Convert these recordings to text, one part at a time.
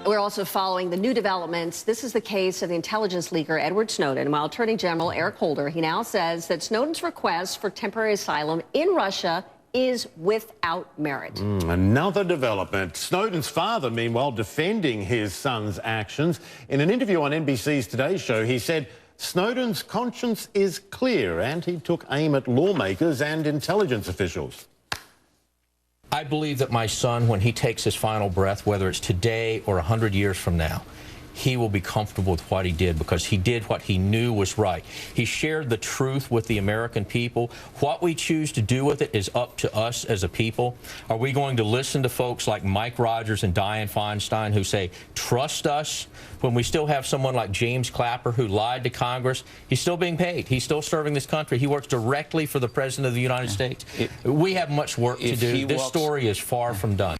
We're also following the new developments. This is the case of the intelligence leaker Edward Snowden. While Attorney General Eric Holder, he now says that Snowden's request for temporary asylum in Russia is without merit. Another development. Snowden's father, meanwhile, defending his son's actions. In an interview on NBC's Today Show, he said Snowden's conscience is clear and he took aim at lawmakers and intelligence officials. I believe that my son, when he takes his final breath, whether it's today or 100 years from now, he will be comfortable with what he did because he did what he knew was right. He shared the truth with the American people. What we choose to do with it is up to us as a people. Are we going to listen to folks like Mike Rogers and Dianne Feinstein who say, trust us, when we still have someone like James Clapper who lied to Congress? He's still being paid. He's still serving this country. He works directly for the President of the United States. We have much work to do. This story is far from done.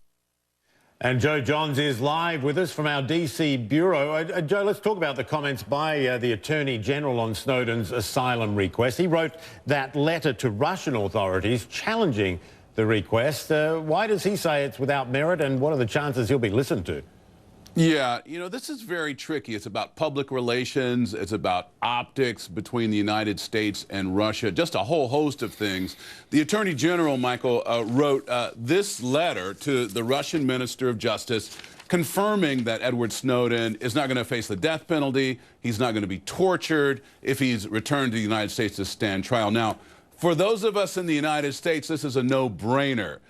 And Joe Johns is live with us from our D.C. bureau. Joe, let's talk about the comments by the Attorney General on Snowden's asylum request. He wrote that letter to Russian authorities challenging the request. Why does he say it's without merit, and what are the chances he'll be listened to? Yeah, you know, this is very tricky. It's about public relations. It's about optics between the United States and Russia, just a whole host of things. The Attorney General, Michael, wrote this letter to the Russian Minister of Justice confirming that Edward Snowden is not going to face the death penalty. He's not going to be tortured if he's returned to the United States to stand trial. Now, for those of us in the United States, this is a no-brainer.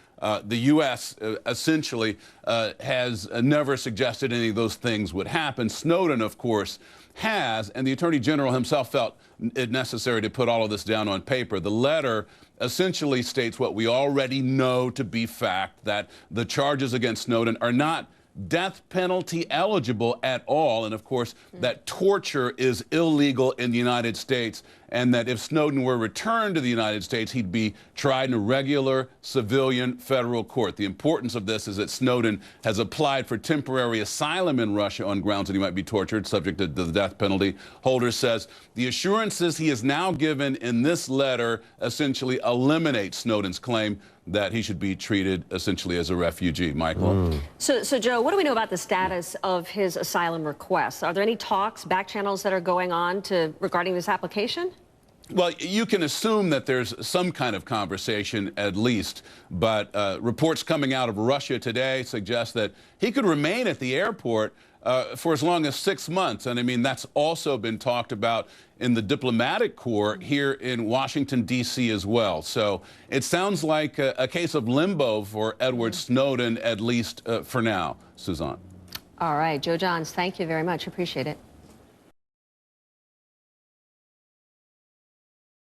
The U.S. Essentially has never suggested any of those things would happen. Snowden, of course, has, and the Attorney General himself felt it necessary to put all of this down on paper. The letter essentially states what we already know to be fact, that the charges against Snowden are not death penalty eligible at all, and of course that torture is illegal in the United States, and that if Snowden were returned to the United States, he'd be tried in a regular civilian federal court. The importance of this is that Snowden has applied for temporary asylum in Russia on grounds that he might be tortured, subject to the death penalty. Holder says the assurances he is now given in this letter essentially eliminate Snowden's claim that he should be treated essentially as a refugee. Michael? So, Joe, what do we know about the status of his asylum request? Are there any talks, back channels that are going on regarding this application? Well, you can assume that there's some kind of conversation at least, but reports coming out of Russia today suggest that he could remain at the airport for as long as 6 months. And I mean, that's also been talked about in the diplomatic corps here in Washington, D.C. as well. So it sounds like a case of limbo for Edward Snowden, at least for now. Suzanne. All right, Joe Johns, thank you very much. Appreciate it.